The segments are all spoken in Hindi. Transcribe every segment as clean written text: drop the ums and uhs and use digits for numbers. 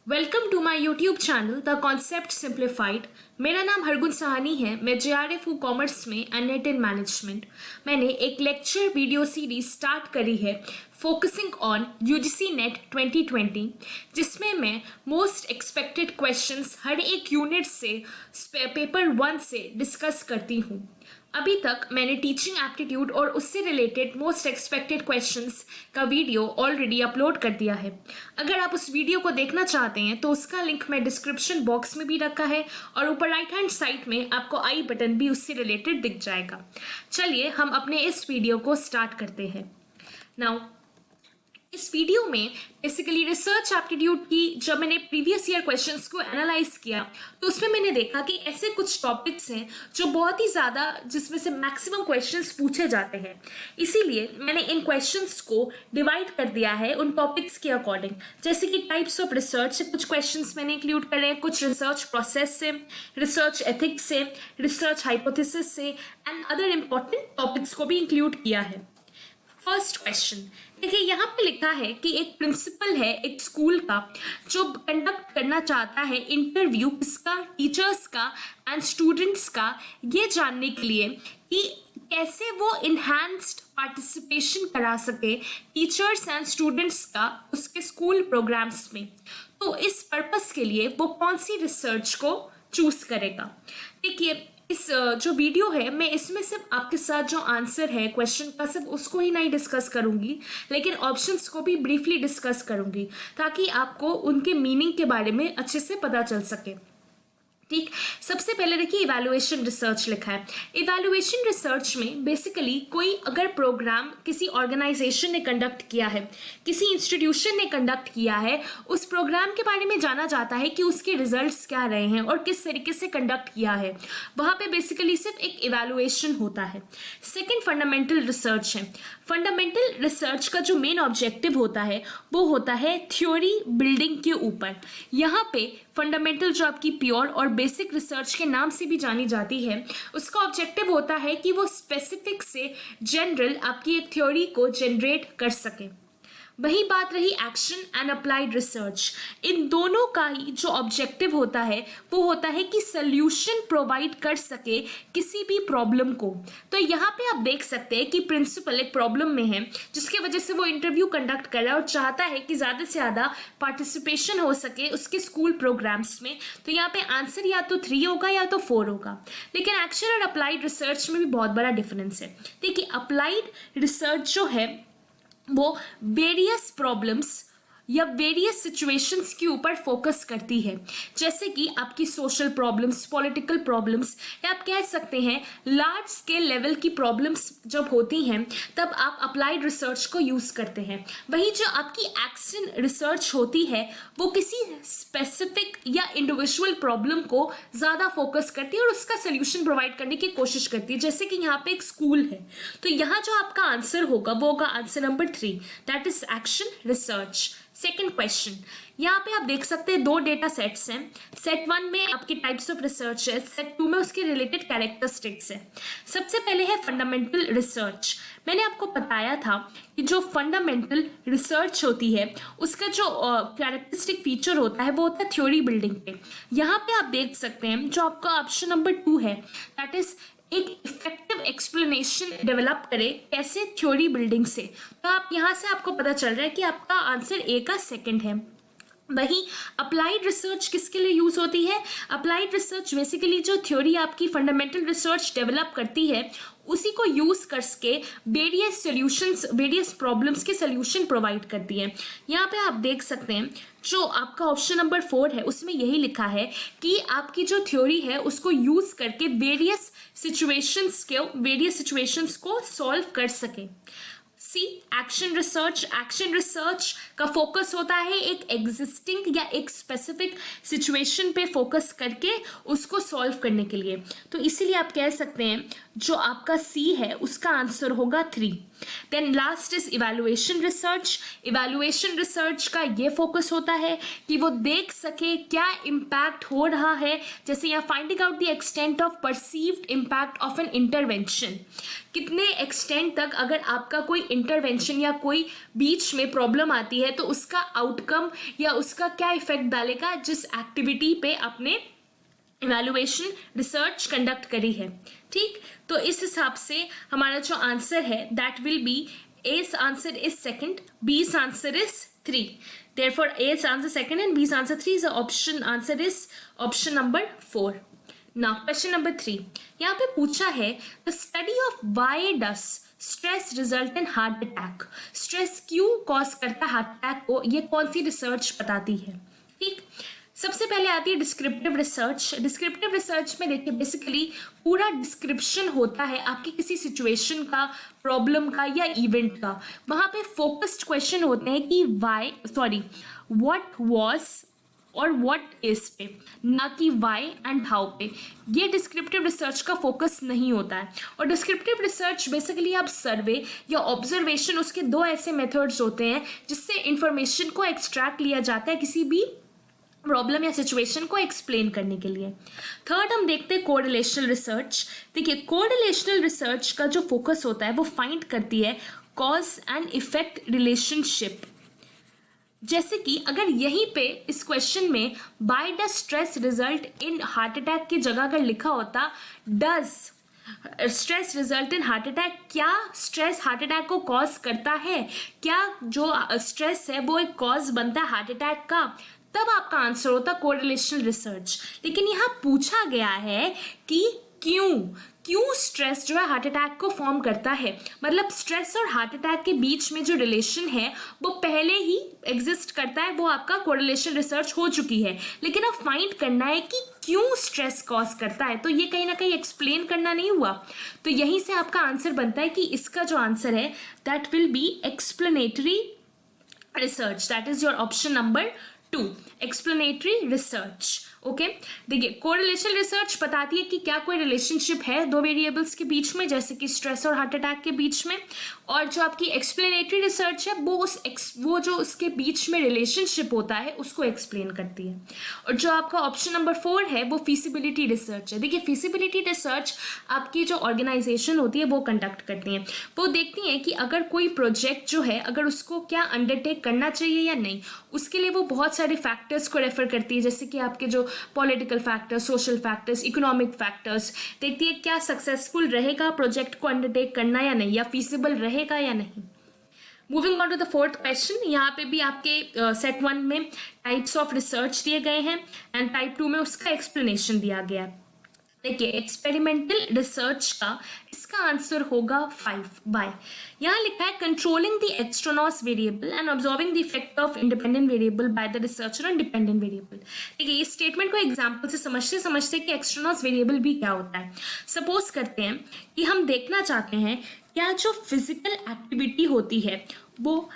Welcome to my YouTube channel the concept simplified. मेरा नाम हरगुन सहानी है। मैं JRF हूँ कॉमर्स में एंड नेट इन मैनेजमेंट। मैंने एक लेक्चर वीडियो सीरीज स्टार्ट करी है फोकसिंग ऑन UGC नेट 2020, जिसमें मैं मोस्ट एक्सपेक्टेड क्वेश्चंस हर एक यूनिट से पेपर 1 से डिस्कस करती हूँ। अभी तक मैंने टीचिंग एप्टीट्यूड और उससे रिलेटेड मोस्ट एक्सपेक्टेड क्वेश्चंस का वीडियो ऑलरेडी अपलोड कर दिया है। अगर आप उस वीडियो को देखना चाहते हैं तो उसका लिंक मैं डिस्क्रिप्शन बॉक्स में भी रखा है और ऊपर राइट हैंड साइड में आपको आई बटन भी उससे रिलेटेड दिख जाएगा। चलिए हम अपने इस वीडियो को स्टार्ट करते हैं। नाउ इस वीडियो में बेसिकली रिसर्च एप्टीट्यूड की जब मैंने प्रीवियस ईयर क्वेश्चंस को एनालाइज किया तो उसमें मैंने देखा कि ऐसे कुछ टॉपिक्स हैं जो बहुत ही ज़्यादा जिसमें से मैक्सिमम क्वेश्चंस पूछे जाते हैं। इसीलिए मैंने इन क्वेश्चंस को डिवाइड कर दिया है उन टॉपिक्स के अकॉर्डिंग। जैसे कि टाइप्स ऑफ रिसर्च से कुछ क्वेश्चंस मैंने इंक्लूड करे हैं, कुछ रिसर्च प्रोसेस से, रिसर्च एथिक्स से, रिसर्च हाइपोथेसिस से एंड अदर इम्पॉर्टेंट टॉपिक्स को भी इंक्लूड किया है। फर्स्ट क्वेश्चन देखिए, यहाँ पे लिखा है कि एक प्रिंसिपल है एक स्कूल का जो कंडक्ट करना चाहता है इंटरव्यू किसका, टीचर्स का एंड स्टूडेंट्स का, ये जानने के लिए कि कैसे वो इन्हांस्ड पार्टिसिपेशन करा सके टीचर्स एंड स्टूडेंट्स का उसके स्कूल प्रोग्राम्स में। तो इस पर्पस के लिए वो कौन सी रिसर्च को चूज करेगा। देखिए, इस जो वीडियो है मैं इसमें सिर्फ आपके साथ जो आंसर है क्वेश्चन का सिर्फ उसको ही नहीं डिस्कस करूंगी, लेकिन ऑप्शंस को भी ब्रीफली डिस्कस करूंगी ताकि आपको उनके मीनिंग के बारे में अच्छे से पता चल सके। ठीक, सबसे पहले देखिए इवैल्यूएशन रिसर्च लिखा है। इवैल्यूएशन रिसर्च में बेसिकली कोई अगर प्रोग्राम किसी ऑर्गेनाइजेशन ने कंडक्ट किया है, किसी इंस्टीट्यूशन ने कंडक्ट किया है, उस प्रोग्राम के बारे में जाना जाता है कि उसके रिजल्ट्स क्या रहे हैं और किस तरीके से कंडक्ट किया है। वहाँ पे बेसिकली सिर्फ एक इवैल्यूएशन होता है। सेकेंड फंडामेंटल रिसर्च है। फंडामेंटल रिसर्च का जो मेन ऑब्जेक्टिव होता है वो होता है थ्योरी बिल्डिंग के ऊपर। यहाँ पे फंडामेंटल जो आपकी प्योर और बेसिक रिसर्च के नाम से भी जानी जाती है, उसका ऑब्जेक्टिव होता है कि वो स्पेसिफिक से जनरल आपकी एक थ्योरी को जनरेट कर सके। वही बात रही एक्शन एंड अप्लाइड रिसर्च। इन दोनों का ही जो ऑब्जेक्टिव होता है वो होता है कि सल्यूशन प्रोवाइड कर सके किसी भी प्रॉब्लम को। तो यहाँ पे आप देख सकते हैं कि प्रिंसिपल एक प्रॉब्लम में है जिसकी वजह से वो इंटरव्यू कंडक्ट कर रहा है और चाहता है कि ज़्यादा से ज़्यादा पार्टिसिपेशन हो सके उसके स्कूल प्रोग्राम्स में। तो यहाँ पे आंसर या तो 3 होगा या तो 4 होगा। लेकिन एक्शन और अप्लाइड रिसर्च में भी बहुत बड़ा डिफरेंस है। देखिए, अप्लाइड रिसर्च जो है वो वेरियस प्रॉब्लम्स या वेरियस सिचुएशंस के ऊपर फोकस करती है, जैसे कि आपकी सोशल प्रॉब्लम्स, पॉलिटिकल प्रॉब्लम्स, या आप कह सकते हैं लार्ज स्केल लेवल की प्रॉब्लम्स जब होती हैं तब आप अप्लाइड रिसर्च को यूज़ करते हैं। वहीं जो आपकी एक्शन रिसर्च होती है वो किसी स्पेसिफिक या इंडिविजुअल प्रॉब्लम को ज़्यादा फोकस करती है और उसका सोल्यूशन प्रोवाइड करने की कोशिश करती है। जैसे कि यहाँ पे एक स्कूल है तो यहाँ जो आपका आंसर होगा वो होगा answer number 3, that is action research. Second question, यहाँ पे आप देख सकते हैं 2 डेटा सेट्स हैं। सेट 1 में आपके टाइप्स ऑफ रिसर्च है, सेट 2 में उसके रिलेटेड कैरेक्टरिस्टिक्स है। सबसे पहले है फंडामेंटल रिसर्च। मैंने आपको बताया था कि जो फंडामेंटल रिसर्च होती है उसका जो कैरेक्टरिस्टिक फीचर होता है वो होता है थ्योरी बिल्डिंग पे। यहाँ पे आप देख सकते हैं जो आपका ऑप्शन नंबर 2 है, दैट इज एक इफेक्टिव एक्सप्लेनेशन डेवलप करे कैसे थ्योरी बिल्डिंग से। तो आप यहाँ से आपको पता चल रहा है कि आपका आंसर ए का सेकंड है। वहीं अप्लाइड रिसर्च किसके लिए यूज होती है? अप्लाइड रिसर्च बेसिकली जो थ्योरी आपकी फंडामेंटल रिसर्च डेवलप करती है उसी को यूज करके वेरियस सॉल्यूशंस, वेरियस प्रॉब्लम्स के सॉल्यूशन प्रोवाइड करती है। यहाँ पे आप देख सकते हैं जो आपका ऑप्शन नंबर 4 है उसमें यही लिखा है कि आपकी जो थ्योरी है उसको यूज करके वेरियस सिचुएशंस को सॉल्व कर सके। सी एक्शन रिसर्च। एक्शन रिसर्च का फोकस होता है एक एग्जिस्टिंग या एक स्पेसिफिक सिचुएशन पे फोकस करके उसको सॉल्व करने के लिए। तो इसीलिए आप कह सकते हैं जो आपका सी है उसका आंसर होगा 3। Then last is evaluation research. Evaluation research का ये फोकस होता है कि वो देख सके क्या इम्पैक्ट हो रहा है, जैसे यहाँ finding out the extent of perceived impact of an intervention. कितने एक्सटेंट तक अगर आपका कोई इंटरवेंशन या कोई बीच में प्रॉब्लम आती है तो उसका आउटकम या उसका क्या इफेक्ट डालेगा जिस एक्टिविटी पे आपने इवैल्यूएशन रिसर्च कंडक्ट करी है। ठीक, तो इस हिसाब से हमारा जो आंसर है that will B A's answer is second, B's answer is 3. Therefore, A's answer second and B's answer 3 is the answer is option number 4. Now, question number 3. यहाँ पे पूछा है the study of why does stress result in heart attack. Stress क्यों cause करता है heart attack को, ये कौन सी रिसर्च बताती है। ठीक, सबसे पहले आती है डिस्क्रिप्टिव रिसर्च। डिस्क्रिप्टिव रिसर्च में देखिए बेसिकली पूरा डिस्क्रिप्शन होता है आपकी किसी सिचुएशन का, प्रॉब्लम का या इवेंट का। वहाँ पे फोकस्ड क्वेश्चन होते हैं कि व्हाट वाज और व्हाट इज पे, ना कि वाई एंड हाउ पे। ये डिस्क्रिप्टिव रिसर्च का फोकस नहीं होता है। और डिस्क्रिप्टिव रिसर्च बेसिकली आप सर्वे या ऑब्जर्वेशन, उसके दो ऐसे मेथड्स होते हैं जिससे इंफॉर्मेशन को एक्सट्रैक्ट लिया जाता है किसी भी प्रॉब्लम या सिचुएशन को एक्सप्लेन करने के लिए। थर्ड हम देखते हैं कोरिलेशनल रिसर्च। देखिए कोरिलेशनल रिसर्च का जो फोकस होता है वो फाइंड करती है कॉज एंड इफेक्ट रिलेशनशिप। जैसे कि अगर यहीं पे इस क्वेश्चन में why does stress result in heart attack की जगह अगर लिखा होता does stress result in heart attack, क्या स्ट्रेस हार्ट अटैक को कॉज करता है, क्या जो स्ट्रेस है वो एक कॉज बनता है हार्ट अटैक का, तब आपका आंसर होता कोरिलेशनल रिसर्च। लेकिन यहाँ पूछा गया है कि क्यों स्ट्रेस जो है हार्ट अटैक को फॉर्म करता है। मतलब स्ट्रेस और हार्ट अटैक के बीच में जो रिलेशन है वो पहले ही एग्जिस्ट करता है, वो आपका कोरिलेशन रिसर्च हो चुकी है। लेकिन अब फाइंड करना है कि क्यों स्ट्रेस कॉज करता है, तो ये कहीं ना कहीं एक्सप्लेन करना नहीं हुआ। तो यहीं से आपका आंसर बनता है कि इसका जो आंसर है that will B explanatory research. That is your option number 2, explanatory research. Okay, देखिए कोरिलेशन रिसर्च बताती है कि क्या कोई रिलेशनशिप है दो वेरिएबल्स के बीच में, जैसे कि स्ट्रेस और हार्ट अटैक के बीच में। और जो आपकी एक्सप्लेनेटरी रिसर्च है वो जो उसके बीच में रिलेशनशिप होता है उसको एक्सप्लेन करती है। और जो आपका ऑप्शन नंबर 4 है वो फिजिबिलिटी रिसर्च है। देखिए फिजिबिलिटी रिसर्च आपकी जो ऑर्गेनाइजेशन होती है वो कंडक्ट करती है। वो देखती हैं कि अगर कोई प्रोजेक्ट जो है अगर उसको क्या अंडरटेक करना चाहिए या नहीं, उसके लिए वो बहुत सारे फैक्टर्स को रेफर करती है, जैसे कि आपके जो political factors, social factors, economic factors. देखती है क्या सक्सेसफुल रहेगा प्रोजेक्ट को अंडरटेक करना या नहीं, या फीसिबल रहेगा या नहीं। Moving on to the fourth question, यहाँ पे भी आपके सेट 1 में टाइप्स ऑफ रिसर्च दिए गए हैं एंड टाइप 2 में उसका एक्सप्लेनेशन दिया गया है। देखिए एक्सपेरिमेंटल रिसर्च का इसका आंसर होगा 5 बाय, यहाँ लिखा है controlling the extraneous variable and observing the effect of independent variable by the researcher on dependent variable. देखिए इस स्टेटमेंट को एग्जांपल से समझते कि एक्सट्रोनॉस वेरिएबल भी क्या होता है। सपोज करते हैं कि हम देखना चाहते हैं क्या जो फिजिकल एक्टिविटी होती है वो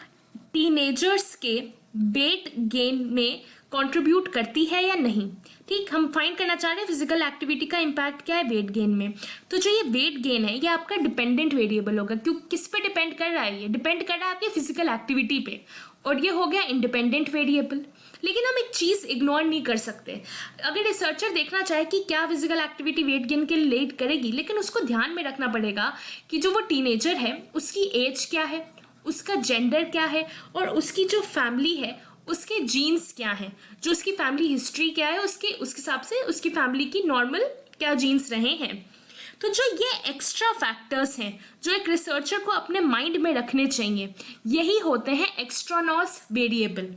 टीनेजर्स के वेट गेन में कंट्रीब्यूट करती है या नहीं। ठीक, हम फाइंड करना चाह रहे हैं फिजिकल एक्टिविटी का इम्पैक्ट क्या है वेट गेन में। तो जो ये वेट गेन है ये आपका डिपेंडेंट वेरिएबल होगा। क्यों, किस पे डिपेंड कर रहा है, ये डिपेंड कर रहा है आपकी फिजिकल एक्टिविटी पे, और ये हो गया इंडिपेंडेंट वेरिएबल। लेकिन हम एक चीज़ इग्नोर नहीं कर सकते, अगर रिसर्चर देखना चाहे कि क्या फिजिकल एक्टिविटी वेट गेन के लिए लीड करेगी, लेकिन उसको ध्यान में रखना पड़ेगा कि जो वो टीनेजर है उसकी एज क्या है, उसका जेंडर क्या है, और उसकी जो फैमिली है उसके जीन्स क्या हैं, जो उसकी फैमिली हिस्ट्री क्या है, उसके हिसाब से उसकी फैमिली की नॉर्मल क्या जीन्स रहे हैं। तो जो ये एक्स्ट्रा फैक्टर्स हैं जो एक रिसर्चर को अपने माइंड में रखने चाहिए, यही होते हैं एक्सट्रानॉस वेरिएबल,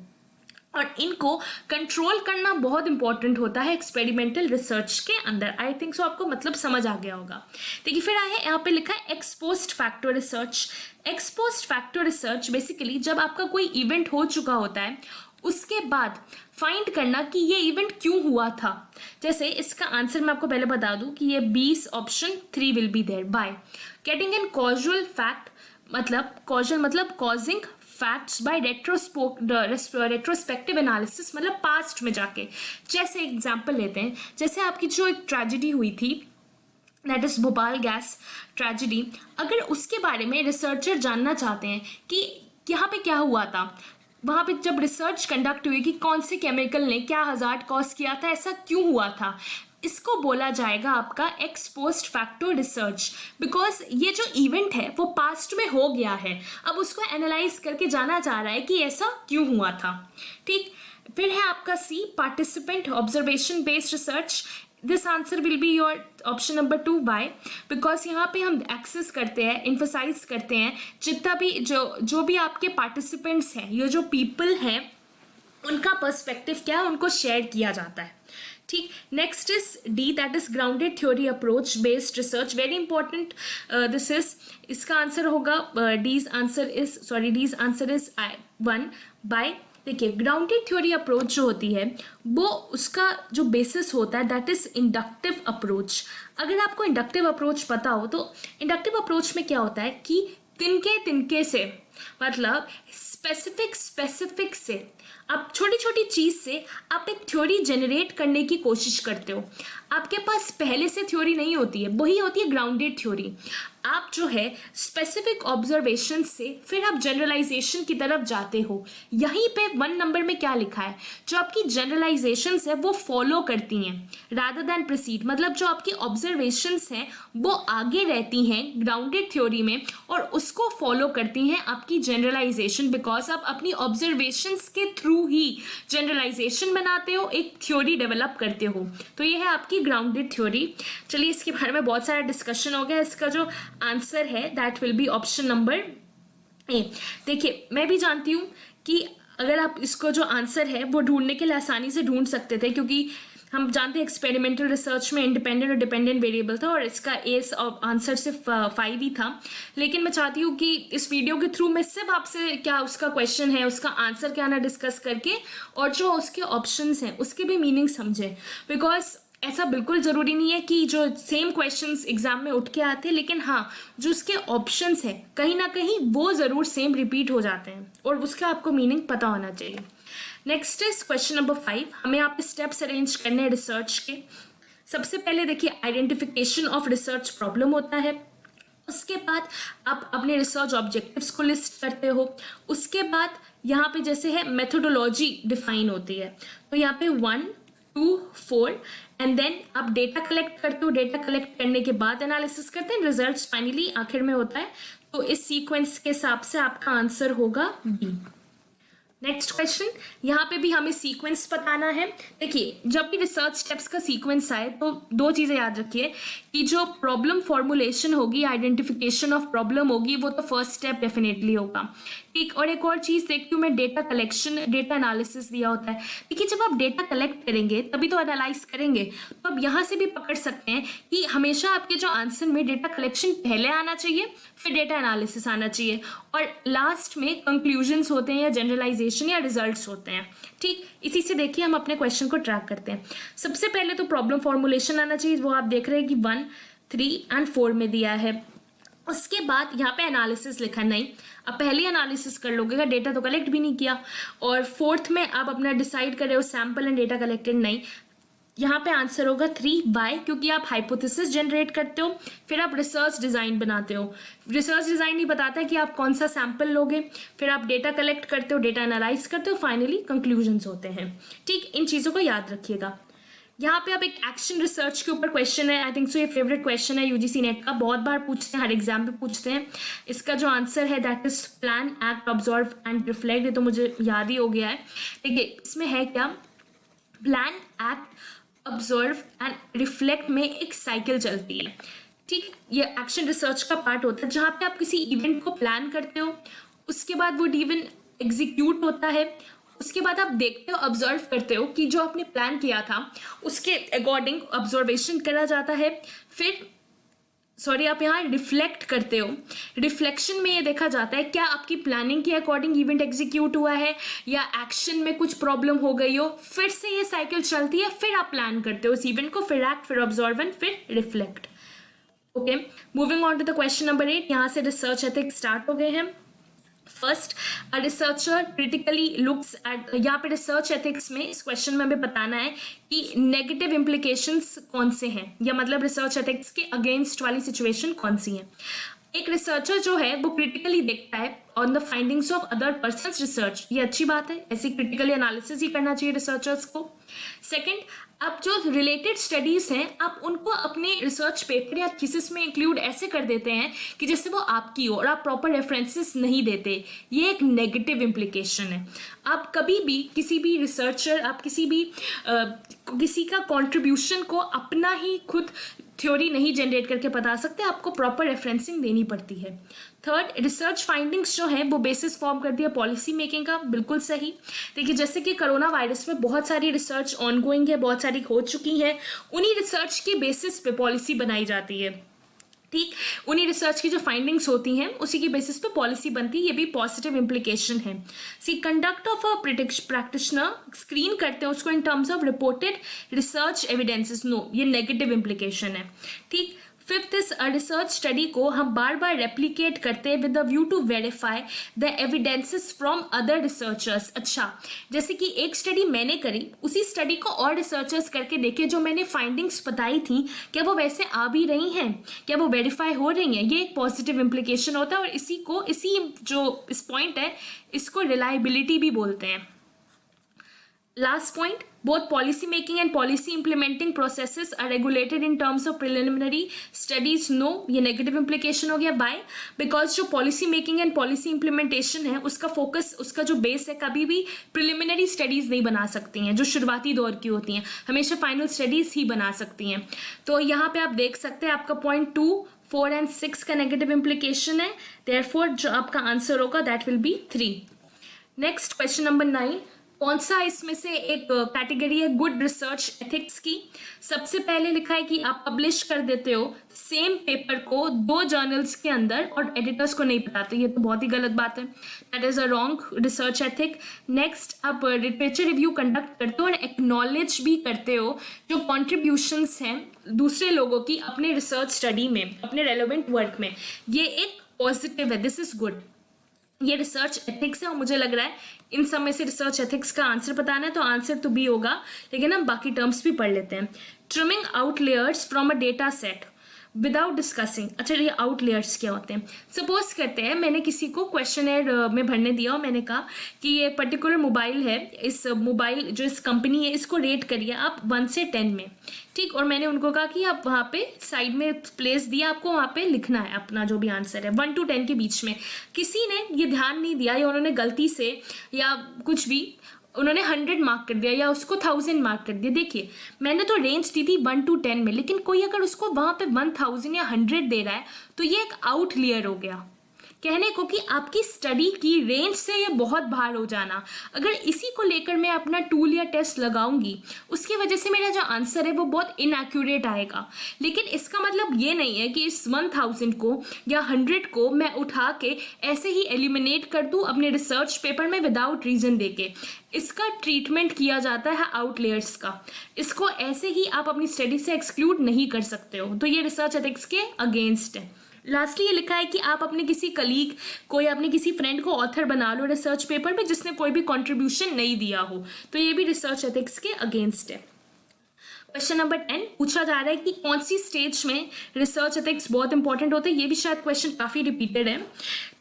और इनको कंट्रोल करना बहुत इंपॉर्टेंट होता है एक्सपेरिमेंटल रिसर्च के अंदर। आई थिंक सो आपको मतलब समझ आ गया होगा। देखिए फिर आया यहाँ पे लिखा है ex post factor research. Ex post factor research basically जब आपका कोई इवेंट हो चुका होता है उसके बाद फाइंड करना कि ये इवेंट क्यों हुआ था। जैसे इसका आंसर मैं आपको पहले बता दूं कि ये 20 option 3 will be there by getting an causal fact, मतलब कॉजुअल मतलब causing facts by retrospective analysis, मतलब पास्ट में जाके। जैसे एग्जाम्पल लेते हैं, जैसे आपकी जो एक ट्रेजेडी हुई थी that is Bhopal gas tragedy, अगर उसके बारे में रिसर्चर जानना चाहते हैं कि यहाँ पे क्या हुआ था, वहाँ पे जब रिसर्च कंडक्ट हुई कि कौन से केमिकल ने क्या हज़ार्ड कॉज किया था, ऐसा क्यों हुआ था, इसको बोला जाएगा आपका x post facto research. Because ये जो इवेंट है वो पास्ट में हो गया है, अब उसको एनालाइज करके जाना चाह रहा है कि ऐसा क्यों हुआ था। ठीक, फिर है आपका C, participant observation based research. This answer will be your option number 2। Why? Because यहाँ पे हम एक्सेस करते हैं, इन्फोसाइज करते हैं जितना भी जो भी आपके पार्टिसिपेंट्स हैं, ये जो पीपल हैं, उनका पर्सपेक्टिव क्या है, उनको शेयर किया जाता है। ठीक, next is D, that is grounded theory approach based research. Very important this is, इसका आंसर होगा डीज आंसर इज 1 बाय। देखिए, ग्राउंडेड थ्योरी अप्रोच जो होती है वो उसका जो बेसिस होता है दैट इज इंडक्टिव अप्रोच। अगर आपको इंडक्टिव अप्रोच पता हो तो इंडक्टिव अप्रोच में क्या होता है कि तिनके तिनके से, मतलब स्पेसिफिक से, आप छोटी छोटी चीज़ से आप एक थ्योरी जनरेट करने की कोशिश करते हो। आपके पास पहले से थ्योरी नहीं होती है, वही होती है ग्राउंडेड थ्योरी। आप जो है स्पेसिफिक ऑब्जर्वेशन से फिर आप जनरलाइजेशन की तरफ जाते हो। यहीं पे 1 नंबर में क्या लिखा है, जो आपकी जनरलाइजेशंस है वो फॉलो करती हैं रादर दैन प्रोसीड, मतलब जो आपकी ऑब्जर्वेशंस हैं वो आगे रहती हैं ग्राउंडेड थ्योरी में और उसको फॉलो करती हैं आपकी जनरलाइजेशन, बिकॉज आप अपनी ऑब्जर्वेशंस के थ्रू ही जनरलाइजेशन बनाते हो, एक थ्योरी डेवलप करते हो। तो ये है आपकी ग्राउंडेड थ्योरी। चलिए, इसके बारे में बहुत सारा डिस्कशन हो गया। इसका जो आंसर है that will B option number A. देखिए, मैं भी जानती हूँ कि अगर आप इसको जो आंसर है वो ढूंढने के लिए आसानी से ढूंढ सकते थे, क्योंकि हम जानते हैं एक्सपेरिमेंटल रिसर्च में इंडिपेंडेंट और डिपेंडेंट वेरिएबल था और इसका ए आंसर सिर्फ 5 ही था। लेकिन मैं चाहती हूँ कि इस वीडियो के थ्रू मैं सिर्फ आपसे क्या उसका क्वेश्चन है, उसका आंसर क्या ना डिस्कस करके और जो उसके ऑप्शंस हैं उसके भी मीनिंग समझें। बिकॉज ऐसा बिल्कुल ज़रूरी नहीं है कि जो सेम क्वेश्चंस एग्जाम में उठ के आते हैं, लेकिन हाँ, जो उसके ऑप्शंस हैं कहीं ना कहीं वो ज़रूर सेम रिपीट हो जाते हैं और उसका आपको मीनिंग पता होना चाहिए। Next is question number 5। हमें आप स्टेप्स अरेंज करने हैं रिसर्च के। सबसे पहले देखिए, आइडेंटिफिकेशन ऑफ रिसर्च प्रॉब्लम होता है। उसके बाद आप अपने रिसर्च ऑब्जेक्टिव्स को लिस्ट करते हो। उसके बाद यहाँ पे जैसे है मेथोडोलॉजी डिफाइन होती है, तो यहाँ पे 1, 2, 4 एंड देन आप डेटा कलेक्ट करते हो। डेटा कलेक्ट करने के बाद एनालिसिस करते हैं, रिजल्ट्स फाइनली आखिर में होता है। तो इस सीक्वेंस के हिसाब से आपका आंसर होगा बी। नेक्स्ट क्वेश्चन, यहाँ पे भी हमें सीक्वेंस बताना है। देखिए, जब भी रिसर्च स्टेप्स का सीक्वेंस आए तो 2 चीज़ें याद रखिए कि जो प्रॉब्लम फॉर्मुलेशन होगी, आइडेंटिफिकेशन ऑफ प्रॉब्लम होगी, वो तो फर्स्ट स्टेप डेफिनेटली होगा। ठीक, और एक और चीज़ देखती हूँ मैं, डेटा कलेक्शन, डेटा एनालिसिस दिया होता है। देखिए, जब आप डेटा कलेक्ट करेंगे तभी तो एनालाइज करेंगे, तो आप यहाँ से भी पकड़ सकते हैं कि हमेशा आपके जो आंसर में डेटा कलेक्शन पहले आना चाहिए, फिर डेटा एनालिसिस आना चाहिए और लास्ट में कंक्लूजन्स होते हैं या जनरलाइजेशन या रिजल्ट्स होते हैं। ठीक, इसी से देखिए हम अपने क्वेश्चन को ट्रैक करते हैं। सबसे पहले तो प्रॉब्लम फॉर्मुलेशन आना चाहिए, वो आप देख रहे हैं कि 1, 3 एंड 4 में दिया है। उसके बाद यहाँ पे एनालिसिस लिखा नहीं, आप पहले एनालिसिस कर लोगे, का डेटा तो कलेक्ट भी नहीं किया। और 4th में आप अपना डिसाइड कर रहे हो सैम्पल एंड डेटा कलेक्टेड नहीं, यहाँ पे आंसर होगा 3 बाय, क्योंकि आप हाइपोथेसिस जनरेट करते हो, फिर आप रिसर्च डिज़ाइन बनाते हो। रिसर्च डिज़ाइन ही बताता है कि आप कौन सा सैम्पल लोगे, फिर आप डेटा कलेक्ट करते हो, डेटा एनालाइज करते हो, फाइनली कंक्लूजन्स होते हैं। ठीक, इन चीज़ों को याद रखिएगा। यहाँ पे अब एक एक्शन रिसर्च के ऊपर क्वेश्चन है, आई थिंक सो ये फेवरेट क्वेश्चन है यूजीसी नेट का, बहुत बार पूछते हैं, हर एग्जाम पे पूछते हैं। इसका जो आंसर है that is plan, act, observe and reflect. ये तो मुझे याद ही हो गया है। देखिए, इसमें है क्या, plan, act, observe and reflect में एक साइकिल चलती है। ठीक, ये एक्शन रिसर्च का पार्ट होता है जहाँ पे आप किसी इवेंट को प्लान करते हो, उसके बाद वो इवेंट एग्जीक्यूट होता है, उसके बाद आप देखते हो, ऑब्जर्व करते हो कि जो आपने प्लान किया था उसके अकॉर्डिंग ऑब्जर्वेशन करा जाता है, फिर आप यहाँ रिफ्लेक्ट करते हो। रिफ्लेक्शन में ये देखा जाता है क्या आपकी प्लानिंग के अकॉर्डिंग इवेंट एग्जीक्यूट हुआ है या एक्शन में कुछ प्रॉब्लम हो गई हो, फिर से ये साइकिल चलती है, फिर आप प्लान करते हो इस इवेंट को, फिर एक्ट, फिर ऑब्जर्व एंड फिर reflect. Okay, moving on to the question number 8। यहाँ से रिसर्च एथिक्स स्टार्ट हो गए हैं। First, a researcher critically looks at, यहाँ पे रिसर्च एथिक्स में इस क्वेश्चन में हमें बताना है कि नेगेटिव इम्प्लीकेशंस कौन से हैं, या मतलब रिसर्च एथिक्स के अगेंस्ट वाली सिचुएशन कौन सी है। एक रिसर्चर जो है वो क्रिटिकली देखता है on the findings of other persons research, ये अच्छी बात है, ऐसी क्रिटिकली एनालिसिस ही करना चाहिए रिसर्चर्स को। सेकंड, आप जो रिलेटेड स्टडीज हैं आप उनको अपने रिसर्च पेपर या थीसिस में इंक्लूड ऐसे कर देते हैं कि जैसे वो आपकी हो और आप प्रॉपर रेफरेंसेस नहीं देते, ये एक नेगेटिव इम्प्लीकेशन है। आप कभी भी किसी भी रिसर्चर, आप किसी का कंट्रीब्यूशन को अपना ही खुद थ्योरी नहीं जनरेट करके बता सकते, आपको प्रॉपर रेफरेंसिंग देनी पड़ती है। थर्ड, रिसर्च फाइंडिंग्स जो है वो बेसिस फॉर्म कर दिया पॉलिसी मेकिंग का, बिल्कुल सही। देखिए जैसे कि कोरोना वायरस में बहुत सारी रिसर्च ऑनगोइंग है, बहुत सारी हो चुकी है, उन्हीं रिसर्च के बेसिस पे पॉलिसी बनाई जाती है, ठीक, उन्हीं रिसर्च की जो फाइंडिंग्स होती हैं उसी की बेसिस पे पॉलिसी बनती है, ये भी पॉजिटिव इम्प्लीकेशन है। C conduct of a practitioner, screen करते हैं उसको in terms of reported research evidences, no, ये नेगेटिव इम्प्लीकेशन है, ठीक। फिफ्थ, इस रिसर्च स्टडी को हम बार बार रेप्लिकेट करते हैं with the view to verify the evidences from other researchers. अच्छा, जैसे कि एक स्टडी मैंने करी, उसी स्टडी को और रिसर्चर्स करके देखे, जो मैंने फाइंडिंग्स बताई थी क्या वो वैसे आ भी रही हैं, क्या वो वेरीफाई हो रही हैं, ये एक पॉजिटिव इम्प्लीकेशन होता है। और इसी जो इस पॉइंट है इसको रिलायबिलिटी भी बोलते हैं। Last point, both policy making and policy implementing processes are regulated in terms of preliminary studies. No, ये negative implication हो गया। Why? Because जो policy making and policy implementation है उसका focus, उसका जो base है, कभी भी preliminary studies नहीं बना सकती हैं जो शुरुआती दौर की होती हैं, हमेशा final studies ही बना सकती हैं। तो यहाँ पे आप देख सकते हैं आपका point 2, 4 and 6 का negative implication है, therefore जो आपका आंसर होगा that will be 3। Next question number 9, कौन सा इसमें से एक कैटेगरी है गुड रिसर्च एथिक्स की। सबसे पहले लिखा है कि आप पब्लिश कर देते हो सेम पेपर को 2 जर्नल्स के अंदर और एडिटर्स को नहीं बताते, ये तो बहुत ही गलत बात है, that is a wrong research ethic. Next, आप लिटरेचर रिव्यू कंडक्ट करते हो और एक्नॉलेज भी करते हो जो कॉन्ट्रीब्यूशंस हैं दूसरे लोगों की अपने रिसर्च स्टडी में, अपने रेलेवेंट वर्क में, ये एक पॉजिटिव है, दिस इज गुड, ये रिसर्च एथिक्स है। और मुझे लग रहा है इन सब में से रिसर्च एथिक्स का आंसर बताना है तो आंसर तो बी होगा, लेकिन हम बाकी टर्म्स भी पढ़ लेते हैं। Trimming out layers from a data set without discussing. अच्छा, ये आउट लेयर्स क्या होते हैं? सपोज करते हैं मैंने किसी को क्वेश्चनर में भरने दिया और मैंने कहा कि ये पर्टिकुलर मोबाइल है, इस मोबाइल जो इस कंपनी है इसको रेट करिए आप 1 से 10 में, ठीक। और मैंने उनको कहा कि आप वहाँ पे साइड में प्लेस दिया, आपको वहाँ पे लिखना है अपना जो भी आंसर है 1 to 10 के बीच में। किसी ने ये ध्यान नहीं दिया या उन्होंने गलती से या कुछ भी उन्होंने 100 मार्क कर दिया या उसको 1000 मार्क कर दिया। देखिए मैंने तो रेंज दी थी 1 to 10 में, लेकिन कोई अगर उसको वहाँ पे 1000 या 100 दे रहा है तो ये एक आउटलियर हो गया। कहने को कि आपकी स्टडी की रेंज से ये बहुत बाहर हो जाना, अगर इसी को लेकर मैं अपना टूल या टेस्ट लगाऊंगी उसकी वजह से मेरा जो आंसर है वो बहुत इनएक्यूरेट आएगा। लेकिन इसका मतलब ये नहीं है कि इस 1000 को या 100 को मैं उठा के ऐसे ही एलिमिनेट कर दूं अपने रिसर्च पेपर में विदाउट रीजन देके। इसका ट्रीटमेंट किया जाता है आउटलेयर्स का, इसको ऐसे ही आप अपनी स्टडी से एक्सक्लूड नहीं कर सकते हो, तो ये रिसर्च एथिक्स के अगेंस्ट है। लास्टली ये लिखा है कि आप अपने किसी कलीग को या अपने किसी फ्रेंड को ऑथर बना लो रिसर्च पेपर में जिसने कोई भी कंट्रीब्यूशन नहीं दिया हो, तो ये भी रिसर्च एथिक्स के अगेंस्ट है। क्वेश्चन नंबर 10 पूछा जा रहा है कि कौन सी स्टेज में रिसर्च एथिक्स बहुत इंपॉर्टेंट होते हैं। ये भी शायद क्वेश्चन काफ़ी रिपीटेड है,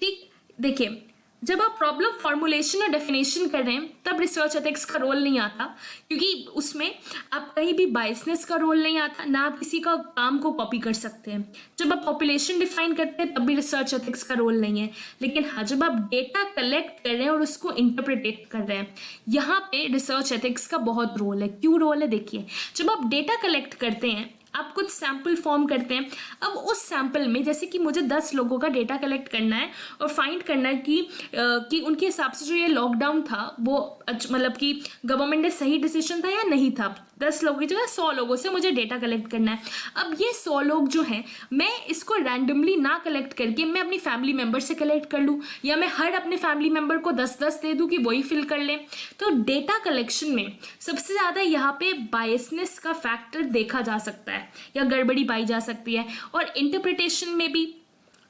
ठीक। देखिए जब आप प्रॉब्लम फॉर्मुलेशन और डेफिनेशन कर रहे हैं तब रिसर्च एथिक्स का रोल नहीं आता, क्योंकि उसमें आप कहीं भी बायसनेस का रोल नहीं आता, ना आप किसी का काम को कॉपी कर सकते हैं। जब आप पॉपुलेशन डिफाइन करते हैं तब भी रिसर्च एथिक्स का रोल नहीं है। लेकिन हाँ, जब आप डेटा कलेक्ट कर रहे हैं और उसको इंटरप्रिटेट कर रहे हैं, यहाँ पे रिसर्च एथिक्स का बहुत रोल है। क्यों रोल है? देखिए जब आप डेटा कलेक्ट करते हैं आप कुछ सैंपल फॉर्म करते हैं, अब उस सैंपल में जैसे कि मुझे 10 लोगों का डेटा कलेक्ट करना है और फाइंड करना है कि उनके हिसाब से जो ये लॉकडाउन था वो मतलब कि गवर्नमेंट ने सही डिसीजन था या नहीं था। 10 लोगों की जगह 100 लोगों से मुझे डेटा कलेक्ट करना है। अब ये 100 लोग जो हैं मैं इसको रैंडमली ना कलेक्ट करके मैं अपनी फैमिली मेम्बर से कलेक्ट कर लूँ या मैं हर अपने फैमिली मेम्बर को 10-10 दे दूँ कि वही फिल कर लें। तो डेटा कलेक्शन में सबसे ज़्यादा यहाँ पे बायसनेस का फैक्टर देखा जा सकता है या गड़बड़ी पाई जा सकती है। और इंटरप्रिटेशन में भी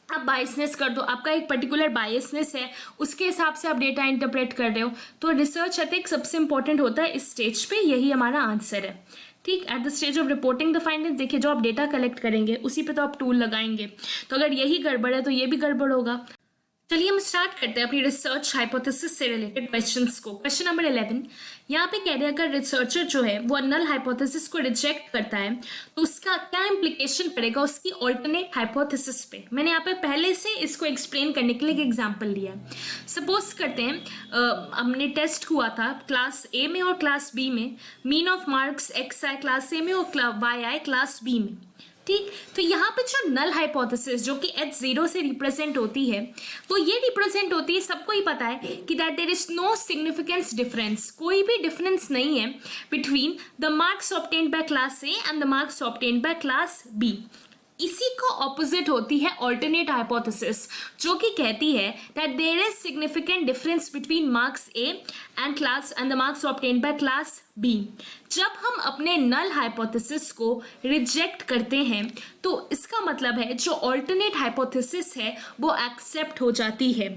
आप बायसनेस कर दो, आपका एक पर्टिकुलर बायसनेस है, उसके हिसाब से आप डेटा इंटरप्रेट कर रहे हो। तो रिसर्च एथिक्स सबसे इंपॉर्टेंट होता है इस स्टेज पे, यही हमारा आंसर है। ठीक, at the stage of reporting the findings, देखिए जो आप डेटा कलेक्ट करेंगे उसी पे तो आप टूल लगाएंगे, तो अगर यही गड़बड़ है तो ये भी गड़बड़ होगा। चलिए हम स्टार्ट करते हैं अपनी रिसर्च हाइपोथेसिस से रिलेटेड क्वेश्चंस को। क्वेश्चन नंबर 11 यहाँ पे कह रहे हैं अगर रिसर्चर जो है वो नल हाइपोथेसिस को रिजेक्ट करता है तो उसका क्या इम्प्लीकेशन पड़ेगा उसकी ऑल्टरनेट हाइपोथेसिस पे। मैंने यहाँ पे पहले से इसको एक्सप्लेन करने के लिए एक एग्जांपल लिया है। सपोज करते हैं हमने टेस्ट हुआ था क्लास ए में और क्लास बी में, mean of marks x I class ए में और वाई आई क्लास बी में। ठीक, तो यहाँ पे जो नल हाइपोथेसिस जो कि H0 से रिप्रेजेंट होती है वो ये रिप्रेजेंट होती है, सबको ही पता है कि that there is no significance difference, कोई भी डिफरेंस नहीं है between the marks obtained by class A and the marks obtained by class B. इसी को ऑपोजिट होती है ऑल्टरनेट हाइपोथेसिस जो कि कहती है that there is significant difference between marks A and the marks obtained by class B. जब हम अपने नल हाइपोथेसिस को रिजेक्ट करते हैं तो इसका मतलब है जो ऑल्टरनेट हाइपोथेसिस है वो एक्सेप्ट हो जाती है।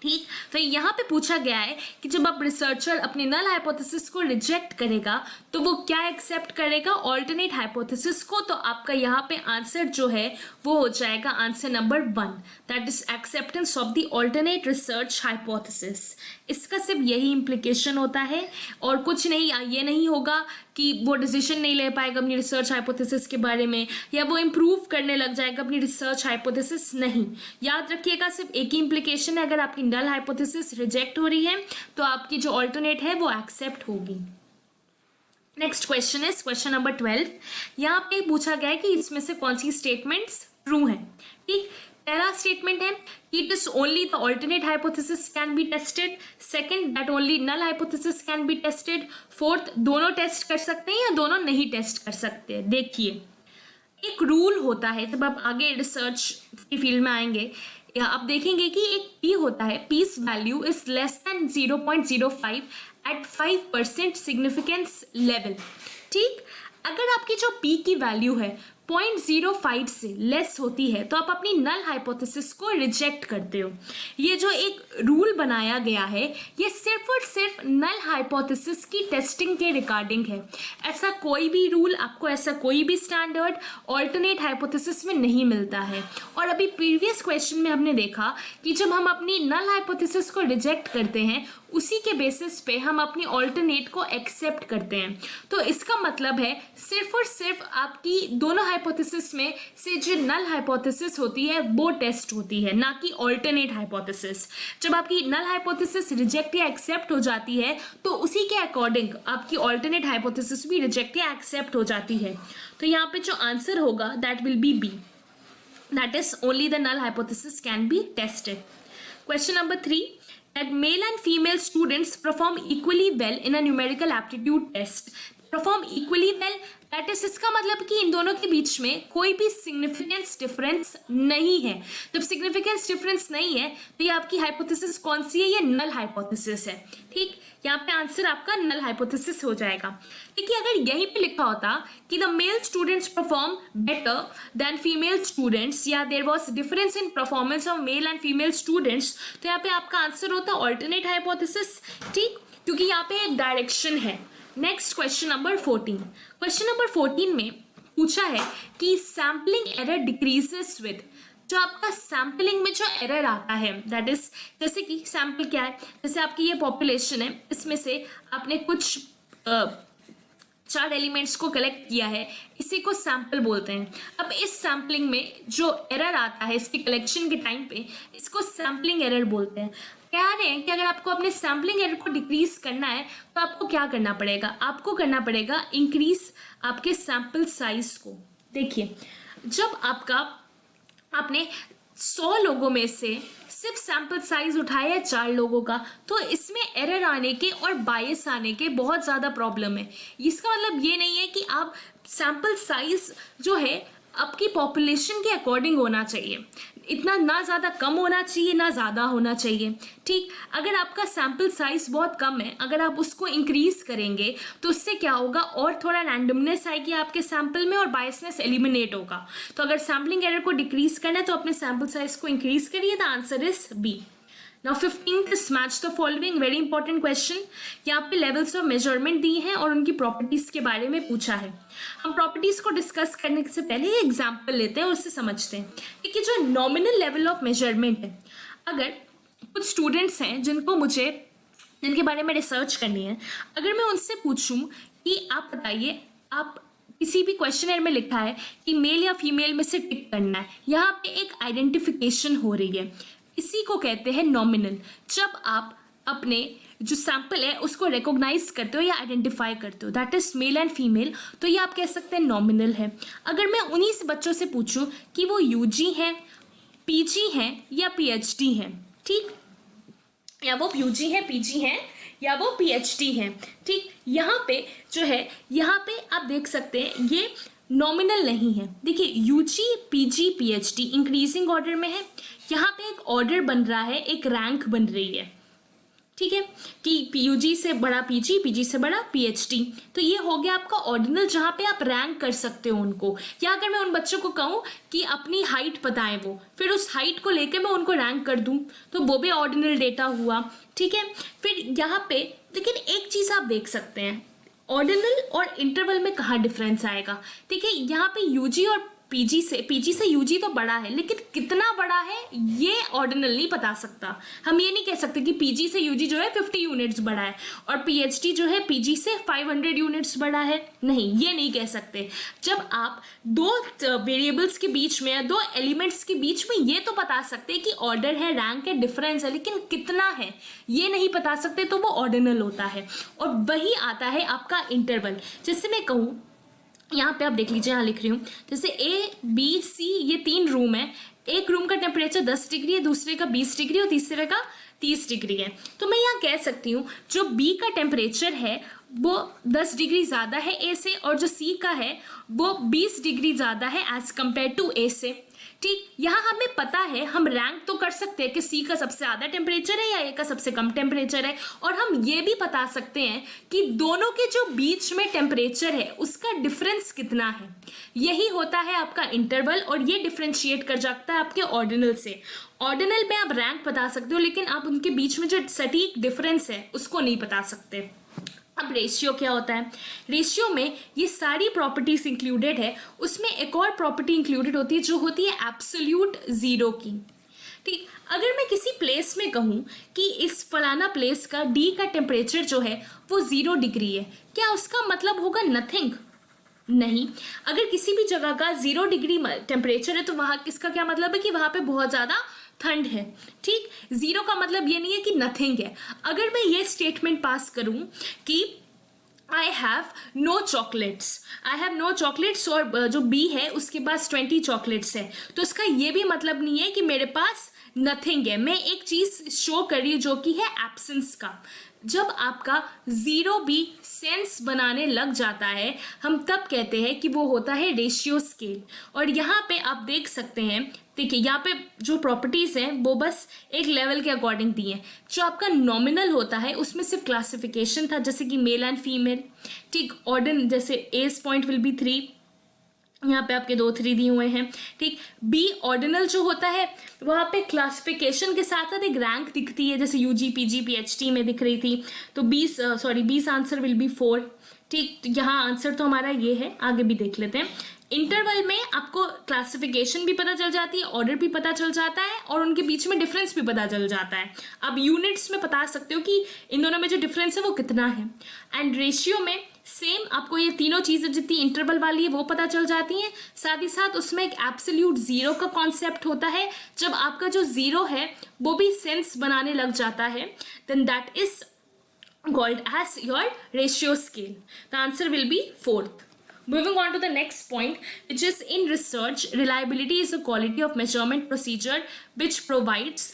ठीक, तो यहाँ पे पूछा गया है कि जब आप रिसर्चर अपने नल हाइपोथेसिस को रिजेक्ट करेगा तो वो क्या एक्सेप्ट करेगा, ऑल्टरनेट हाइपोथेसिस को। तो आपका यहाँ पे आंसर जो है वो हो जाएगा answer number 1, that is acceptance of the alternate research hypothesis. इसका सिर्फ यही इम्प्लीकेशन होता है और कुछ नहीं। ये नहीं होगा कि वो डिसीजन नहीं ले पाएगा अपनी रिसर्च हाइपोथेसिस के बारे में या वो इम्प्रूव करने लग जाएगा अपनी रिसर्च हाइपोथेसिस, नहीं। याद रखिएगा सिर्फ एक ही इम्प्लीकेशन है, अगर आपकी नल हाइपोथेसिस रिजेक्ट हो रही है तो आपकी जो ऑल्टरनेट है वो एक्सेप्ट होगी। Next question is question number 12। यहाँ पे पूछा गया है कि इसमें से कौन सी स्टेटमेंट्स ट्रू है। ठीक, पहला स्टेटमेंट है कि it is only the alternate hypothesis can be tested, second that only null hypothesis can be tested, fourth दोनों टेस्ट कर सकते हैं या दोनों नहीं टेस्ट कर सकते। देखिए एक रूल होता है, जब आप आगे रिसर्च की फील्ड में आएंगे या आप देखेंगे कि एक पी होता है, P's value is less than 0.05 at 5% significance level. ठीक, अगर आपकी जो पी की वैल्यू है 0.05 से लेस होती है तो आप अपनी नल हाइपोथेसिस को रिजेक्ट करते हो। ये जो एक रूल बनाया गया है ये सिर्फ और सिर्फ नल हाइपोथेसिस की टेस्टिंग के रिगार्डिंग है। ऐसा कोई भी रूल आपको, ऐसा कोई भी स्टैंडर्ड ऑल्टरनेट हाइपोथेसिस में नहीं मिलता है। और अभी प्रीवियस क्वेश्चन में हमने देखा कि जब हम अपनी नल हाइपोथेसिस को रिजेक्ट करते हैं उसी के बेसिस पे हम अपनी ऑल्टरनेट को एक्सेप्ट करते हैं। तो इसका मतलब है सिर्फ और सिर्फ आपकी दोनों हाइपोथेसिस में से जो नल हाइपोथेसिस होती है वो टेस्ट होती है, ना कि ऑल्टरनेट हाइपोथेसिस। जब आपकी नल हाइपोथेसिस रिजेक्ट या एक्सेप्ट हो जाती है तो उसी के अकॉर्डिंग आपकी ऑल्टरनेट हाइपोथेसिस भी रिजेक्ट या एक्सेप्ट हो जाती है। तो यहाँ पे जो आंसर होगा that will be B, that is only the null hypothesis can be tested. Question number 3, that male and female students perform equally well in a numerical aptitude test. Perform equally well, that is इसका मतलब कि इन दोनों के बीच में कोई भी सिग्निफिकेंस डिफरेंस नहीं है। जब सिग्निफिकेंस डिफरेंस नहीं है तो ये आपकी हाइपोथेसिस कौन सी है, ये नल हाइपोथेसिस है। ठीक, यहाँ पे आंसर आपका नल हाइपोथेसिस हो जाएगा। देखिए अगर यहीं पे लिखा होता कि the male students perform better than female students या there was difference in performance of male and female students, तो यहाँ पे आपका आंसर होता ऑल्टरनेट हाइपोथेसिस। ठीक, क्योंकि यहाँ पे एक डायरेक्शन है। Next question number 14। Question number 14 में पूछा है कि सैम्पलिंग एरर डिक्रीजेस विद, जो आपका सैम्पलिंग में जो एरर आता है दैट इज, जैसे कि सैम्पल क्या है, जैसे आपकी ये पॉपुलेशन है, इसमें से आपने कुछ 4 एलिमेंट्स को कलेक्ट किया है, इसी को सैम्पल बोलते हैं। अब इस सैम्पलिंग में जो एरर आता है इसकी कलेक्शन के टाइम पे, इसको सैम्पलिंग एरर बोलते हैं। कह रहे हैं कि अगर आपको अपने सैम्पलिंग एरर को डिक्रीज करना है तो आपको क्या करना पड़ेगा, आपको करना पड़ेगा इंक्रीज आपके सैम्पल साइज को। देखिए जब आपने 100 लोगों में से सिर्फ सैम्पल साइज उठाया है 4 लोगों का, तो इसमें एरर आने के और बायस आने के बहुत ज़्यादा प्रॉब्लम है। इसका मतलब ये नहीं है कि आप सैम्पल साइज जो है आपकी पॉपुलेशन के अकॉर्डिंग होना चाहिए। इतना ना ज़्यादा कम होना चाहिए ना ज़्यादा होना चाहिए। ठीक, अगर आपका सैम्पल साइज़ बहुत कम है, अगर आप उसको इंक्रीज़ करेंगे तो उससे क्या होगा, और थोड़ा रैंडमनेस आएगी आपके सैम्पल में और बायसनेस एलिमिनेट होगा। तो अगर सैम्पलिंग एरर को डिक्रीज करना है तो अपने सैम्पल साइज़ को इंक्रीज करिए। The answer is B. Now 15th is match the following, very important question. यहाँ पे लेवल्स ऑफ मेजरमेंट दी हैं और उनकी प्रॉपर्टीज के बारे में पूछा है। हम प्रॉपर्टीज को डिस्कस करने से पहले ये एग्जाम्पल लेते हैं और उससे समझते हैं कि जो नॉमिनल लेवल ऑफ मेजरमेंट है, अगर कुछ स्टूडेंट्स हैं जिनके बारे में रिसर्च करनी है, अगर मैं उनसे पूछूं कि आप बताइए, आप किसी भी क्वेश्चनर में लिखा है कि मेल या फीमेल में से टिक करना है, यहाँ पे एक आइडेंटिफिकेशन हो रही है, इसी को कहते हैं नॉमिनल। जब आप अपने जो सैंपल है उसको रिकॉग्नाइज करते हो या आइडेंटिफाई करते हो, that is male and female, तो ये आप कह सकते हैं नॉमिनल है। अगर मैं उन्हीं से बच्चों से पूछूं कि वो यूजी हैं, पीजी हैं या पीएचडी हैं, ठीक, या वो यूजी हैं, पीजी हैं या वो पीएचडी हैं, ठीक, यहाँ पे जो है, यहाँ पे आप देख सकते हैं ये नॉमिनल नहीं है। देखिए UG, PG, PhD increasing order में है, यहाँ पे एक ऑर्डर बन रहा है, एक रैंक बन रही है, ठीक है, कि यूजी से बड़ा पीजी, पीजी से बड़ा पीएचडी, तो ये हो गया आपका ऑर्डिनल, जहाँ पे आप रैंक कर सकते हो उनको। या अगर मैं उन बच्चों को कहूँ कि अपनी हाइट बताएं, वो फिर उस हाइट को लेकर मैं उनको रैंक कर दूँ, तो वो भी ऑर्डिनल डेटा हुआ, ठीक है। फिर यहाँ पे लेकिन एक चीज़ आप देख सकते हैं, ऑर्डिनल और इंटरवल में कहाँ डिफरेंस आएगा। देखिए यहाँ पे यूजी और पीजी से यूजी तो बड़ा है, लेकिन कितना बड़ा है ये ऑर्डिनल नहीं बता सकता। हम ये नहीं कह सकते कि पीजी से यूजी जो है 50 यूनिट्स बड़ा है और पीएचडी जो है पीजी से 500 यूनिट्स बड़ा है, नहीं, ये नहीं कह सकते। जब आप दो वेरिएबल्स के बीच में या दो एलिमेंट्स के बीच में ये तो बता सकते हैं कि ऑर्डर है, रैंक है, डिफरेंस है, लेकिन कितना है ये नहीं बता सकते, तो वो ऑर्डिनल होता है। और वही आता है आपका इंटरवल। जैसे मैं कहूँ, यहाँ पे आप देख लीजिए, यहाँ लिख रही हूँ, जैसे ए बी सी ये 3 रूम है, एक रूम का टेम्परेचर 10 डिग्री है, दूसरे का 20 डिग्री और तीसरे का 30 डिग्री है। तो मैं यहाँ कह सकती हूँ जो बी का टेम्परेचर है वो 10 डिग्री ज़्यादा है ए से, और जो सी का है वो 20 डिग्री ज़्यादा है एज कम्पेयर टू ए से, ठीक। यहाँ हमें पता है, हम रैंक तो कर सकते हैं कि सी का सबसे ज़्यादा टेम्परेचर है या ए का सबसे कम टेम्परेचर है, और हम ये भी बता सकते हैं कि दोनों के जो बीच में टेम्परेचर है उसका डिफरेंस कितना है। यही होता है आपका इंटरवल, और ये डिफ्रेंशिएट कर जाता है आपके ऑर्डिनल से। ऑर्डिनल में आप रैंक बता सकते हो, लेकिन आप उनके बीच में जो सटीक डिफरेंस है उसको नहीं बता सकते। अब रेशियो क्या होता है, रेशियो में ये सारी प्रॉपर्टीज इंक्लूडेड है, उसमें एक और प्रॉपर्टी इंक्लूडेड होती है जो होती है एब्सोल्यूट जीरो की, ठीक। अगर मैं किसी प्लेस में कहूँ कि इस फलाना प्लेस का डी का टेम्परेचर जो है वो 0 डिग्री है, क्या उसका मतलब होगा नथिंग? नहीं। अगर किसी भी जगह का 0 डिग्री टेम्परेचर है तो वहाँ किसका क्या मतलब है कि वहाँ पे बहुत ज़्यादा ठंड है, ठीक। 0 का मतलब ये नहीं है कि नथिंग है। अगर मैं ये स्टेटमेंट पास करूं कि आई हैव नो चॉकलेट्स और जो बी है उसके पास 20 चॉकलेट्स है, तो इसका ये भी मतलब नहीं है कि मेरे पास नथिंग है। मैं एक चीज शो कर रही हूँ जो कि है एब्सेंस का। जब आपका 0 भी सेंस बनाने लग जाता है, हम तब कहते हैं कि वो होता है रेशियो स्केल। और यहाँ पे आप देख सकते हैं, देखिए यहाँ पे जो प्रॉपर्टीज हैं वो बस एक लेवल के अकॉर्डिंग दी हैं। जो आपका नॉमिनल होता है उसमें सिर्फ क्लासिफिकेशन था, जैसे कि मेल एंड फीमेल, ठीक। ऑर्डिन जैसे एज पॉइंट विल बी 3, यहाँ पे आपके 2 3 दिए हुए हैं, ठीक। बी ऑर्डिनल जो होता है वहाँ पे क्लासिफिकेशन के साथ साथ एक रैंक दिखती है, जैसे यूजी पीजी पीएचडी में दिख रही थी, तो 20 आंसर विल बी 4, ठीक। यहाँ आंसर तो हमारा ये है, आगे भी देख लेते हैं। इंटरवल में आपको क्लासिफिकेशन भी पता चल जाती है, ऑर्डर भी पता चल जाता है, और उनके बीच में डिफरेंस भी पता चल जाता है। आप यूनिट्स में बता सकते हो कि इन दोनों में जो डिफरेंस है वो कितना है। एंड रेशियो में सेम आपको ये तीनों चीज़ें जितनी इंटरवल वाली है वो पता चल जाती हैं। साथ ही साथ उसमें एक एब्सोल्यूट जीरो का कॉन्सेप्ट होता है। जब आपका जो जीरो है वो भी सेंस बनाने लग जाता है, then that is called as your ratio scale. The answer will be 4th. Moving on to the next point, which is in research, reliability is a quality of measurement procedure which provides,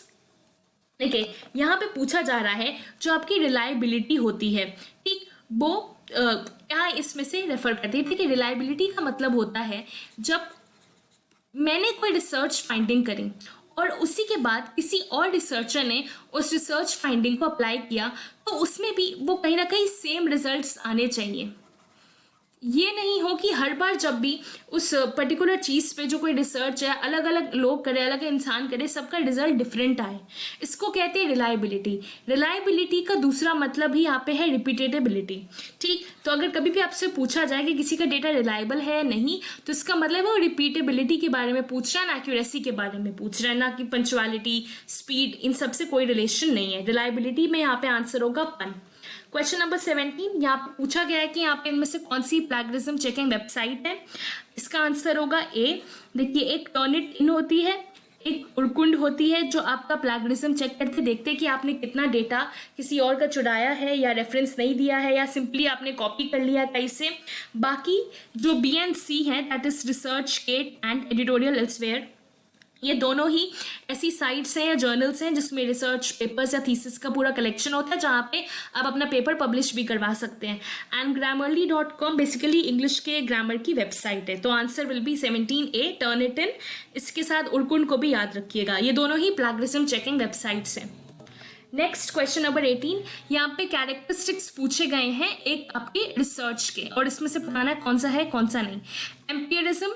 देखिए यहाँ पे पूछा जा रहा है जो आपकी रिलायबिलिटी होती है, ठीक, वो क्या इसमें से रेफर करती है। ठीक है, रिलायबिलिटी का मतलब होता है जब मैंने कोई रिसर्च फाइंडिंग करी और उसी के बाद किसी और रिसर्चर ने उस रिसर्च फाइंडिंग को अप्लाई किया, तो उसमें भी वो कहीं ना कहीं सेम रिजल्ट्स आने चाहिए। ये नहीं हो कि हर बार जब भी उस पर्टिकुलर चीज़ पे जो कोई रिसर्च है अलग अलग लोग करे, अलग अलग इंसान करे, सबका रिजल्ट डिफरेंट आए। इसको कहते हैं रिलायबिलिटी। रिलायबिलिटी का दूसरा मतलब ही यहाँ पे है रिपीटेबिलिटी। ठीक, तो अगर कभी भी आपसे पूछा जाए कि किसी का डेटा रिलायबल है या नहीं, तो इसका मतलब है वो रिपीटेबिलिटी के बारे में पूछ रहा है, ना एक्यूरेसी के बारे में पूछ रहा है, ना कि पंचुअलिटी, स्पीड, इन सब से कोई रिलेशन नहीं है। रिलायबिलिटी में यहाँ पे आंसर होगा 1। क्वेश्चन नंबर 17 यहाँ पे पूछा गया है कि यहाँ पे इनमें से कौन सी प्लैगरिज्म चेकिंग वेबसाइट है। इसका आंसर होगा ए। देखिए, एक टर्निटिन होती है, एक उरकुंड होती है, जो आपका प्लैगरिज्म चेक करके देखते हैं कि आपने कितना डेटा किसी और का चुराया है या रेफरेंस नहीं दिया है या सिंपली आपने कॉपी कर लिया कहीं से। बाकी जो BNC है, that is ResearchGate and editorial elsewhere, ये दोनों ही ऐसी साइट्स हैं या जर्नल्स हैं जिसमें रिसर्च पेपर्स या थीसिस का पूरा कलेक्शन होता है, जहाँ पे आप अपना पेपर पब्लिश भी करवा सकते हैं। एंड grammarly.com बेसिकली इंग्लिश के ग्रामर की वेबसाइट है। तो answer will B 17A, Turnitin. इसके साथ उरकुंड को भी याद रखिएगा, ये दोनों ही प्लैगरिज्म चेकिंग वेबसाइट्स हैं। नेक्स्ट क्वेश्चन नंबर 18, यहाँ पे कैरेक्टरिस्टिक्स पूछे गए हैं एक आपके रिसर्च के, और इसमें से बताना है कौन सा है कौन सा नहीं।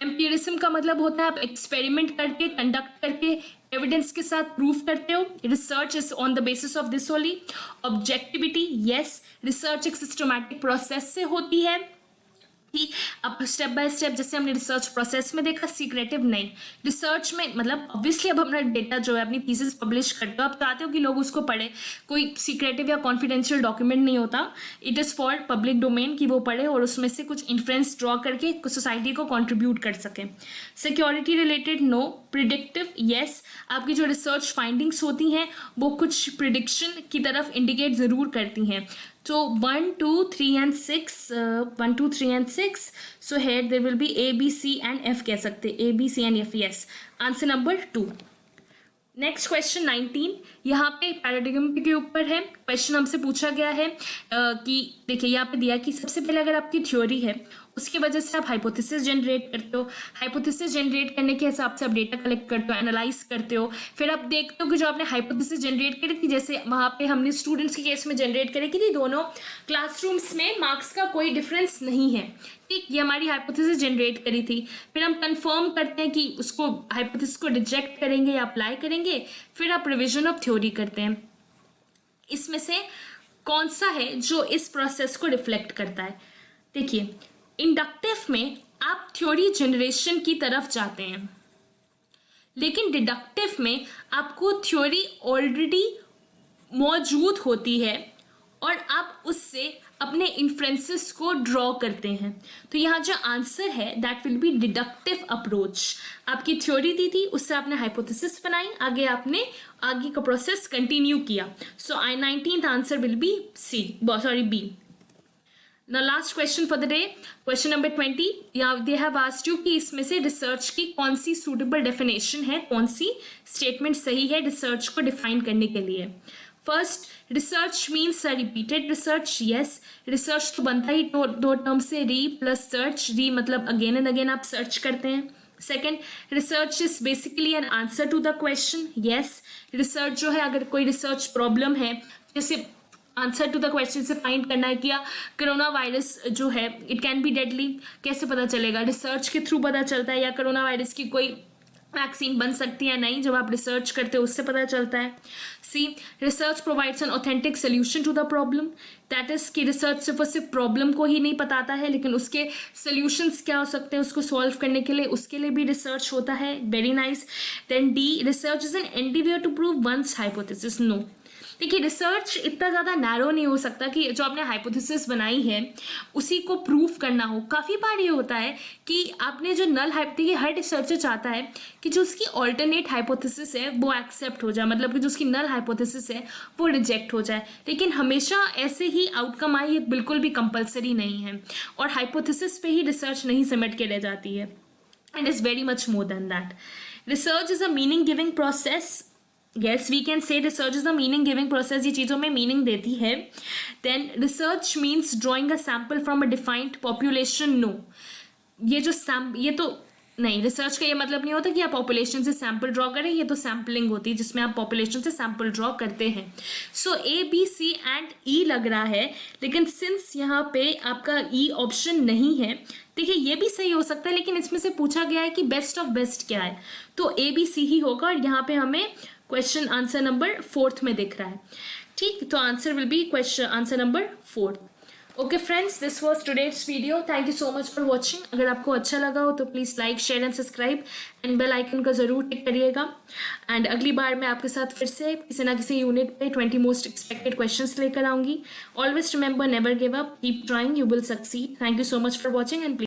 एम्पिरिज्म का मतलब होता है आप एक्सपेरिमेंट करके, कंडक्ट करके, एविडेंस के साथ प्रूफ करते हो। Research is on the basis of this only. Objectivity, yes, research एक सिस्टमैटिक प्रोसेस से होती है। ठीक, अब स्टेप बाय स्टेप जैसे हमने रिसर्च प्रोसेस में देखा, सीक्रेटिव नहीं। रिसर्च में मतलब ऑब्वियसली अब अपना डेटा जो है, अपनी थीसिस पब्लिश करते हो, आप चाहते हो कि लोग उसको पढ़े, कोई सीक्रेटिव या कॉन्फिडेंशियल डॉक्यूमेंट नहीं होता। It is for public domain कि वो पढ़े और उसमें से कुछ इन्फ्लुएंस ड्रॉ करके सोसाइटी को कॉन्ट्रीब्यूट कर सकें। Security related, no. Predictive, yes, आपकी जो रिसर्च फाइंडिंग्स होती हैं वो कुछ प्रिडिक्शन की तरफ इंडिकेट ज़रूर करती हैं। So 1, 2, 3 and 6, 1, 2, 3 and 6. So here there will be A, B, C and F कह सकते, A, B, C and F, yes. Answer number 2. Next question 19, यहाँ पे पैराडिग्म के ऊपर है। क्वेश्चन हमसे पूछा गया है कि देखिए यहाँ पे दिया कि सबसे पहले अगर आपकी थ्योरी है, उसकी वजह से आप हाइपोथेसिस जनरेट करते हो। हाइपोथेसिस जनरेट करने के हिसाब से आप डेटा कलेक्ट करते हो, एनालाइज करते हो, फिर आप देखते हो कि जो आपने हाइपोथेसिस जनरेट करी थी, जैसे वहाँ पे हमने स्टूडेंट्स के केस में जनरेट करी थी, दोनों क्लासरूम्स में मार्क्स का कोई डिफरेंस नहीं है। ठीक, ये हमारी हाइपोथेसिस जनरेट करी थी। फिर हम कंफर्म करते हैं कि उसको हाइपोथेसिस को रिजेक्ट करेंगे या अप्लाई करेंगे, फिर आप रिविजन ऑफ थ्योरी करते हैं। इसमें से कौन सा है जो इस प्रोसेस को रिफ्लेक्ट करता है? देखिए, इंडक्टिव में आप थ्योरी जनरेशन की तरफ जाते हैं, लेकिन डिडक्टिव में आपको थ्योरी ऑलरेडी मौजूद होती है और आप उससे अपने इन्फ्रेंसेस को ड्रॉ करते हैं। तो यहाँ जो आंसर है that will B deductive approach. आपकी थ्योरी दी थी, उससे आपने हाइपोथेसिस बनाई, आगे आपने आगे का प्रोसेस कंटिन्यू किया। So 19th answer will be B. Now last question for the day, question number 20. Yeah, they have asked you कि इसमें से रिसर्च की कौन सी suitable definition है, कौन सी स्टेटमेंट सही है रिसर्च को डिफाइन करने के लिए। First, research means repeated research. Yes, research तो बनता ही दो टर्म से, री प्लस सर्च। री मतलब अगेन एंड अगेन आप सर्च करते हैं। Second, research is basically an answer to the question. Yes, research जो है, अगर कोई रिसर्च प्रॉब्लम है, जैसे आंसर टू द क्वेश्चन से फाइंड करना है कि कोरोना वायरस जो है इट कैन बी डेडली, कैसे पता चलेगा? रिसर्च के थ्रू पता चलता है। या कोरोना वायरस की कोई वैक्सीन बन सकती है या नहीं, जब आप रिसर्च करते हो उससे पता चलता है। C, research provides an authentic solution to the problem. That is कि रिसर्च सिर्फ प्रॉब्लम को ही नहीं बताता है, लेकिन उसके सोल्यूशंस क्या हो सकते हैं उसको सॉल्व करने के लिए, उसके लिए भी रिसर्च होता है। Very nice. Then D, research is an endeavour to prove one's hypothesis. No, देखिए, रिसर्च इतना ज़्यादा नैरो नहीं हो सकता कि जो आपने हाइपोथेसिस बनाई है उसी को प्रूफ करना हो। काफ़ी बार ये होता है कि आपने जो नल हाइपोथेसिस, हर रिसर्चर चाहता है कि जो उसकी ऑल्टरनेट हाइपोथेसिस है वो एक्सेप्ट हो जाए, मतलब कि जो उसकी नल हाइपोथेसिस है वो रिजेक्ट हो जाए। लेकिन हमेशा ऐसे ही आउटकम आए, ये बिल्कुल भी कंपलसरी नहीं है, और हाइपोथेसिस पे ही रिसर्च नहीं सिमट के रह जाती है। And is very much more than that. Research is a meaning giving process. Yes, we can say research is a meaning giving process, ये चीज़ों में मीनिंग देती है। Then research means drawing a sample from a defined population. No, ये जो ये तो नहीं, रिसर्च का ये मतलब नहीं होता कि आप पॉपुलेशन से सैंपल ड्रॉ करें, ये तो सैम्पलिंग होती है जिसमें आप पॉपुलेशन से सैंपल ड्रॉ करते हैं। सो ए बी सी एंड ई लग रहा है, लेकिन सिंस यहाँ पे आपका ई ऑप्शन नहीं है, देखिए ये भी सही हो सकता है, लेकिन इसमें से पूछा गया है कि बेस्ट ऑफ बेस्ट क्या है, तो ए बी सी ही होगा, और यहाँ पे हमें क्वेश्चन आंसर नंबर 4 में दिख रहा है। ठीक, तो answer will be question answer number 4। Okay friends, this was today's video. Thank you so much for watching. अगर आपको अच्छा लगा हो तो please like, share and subscribe and bell icon का ज़रूर टिक करिएगा। एंड अगली बार मैं आपके साथ फिर से किसी ना किसी यूनिट पे 20 मोस्ट एक्सपेक्टेड क्वेश्चंस लेकर आऊँगी। Always remember, never give up, keep trying, you will succeed. Thank you so much for watching and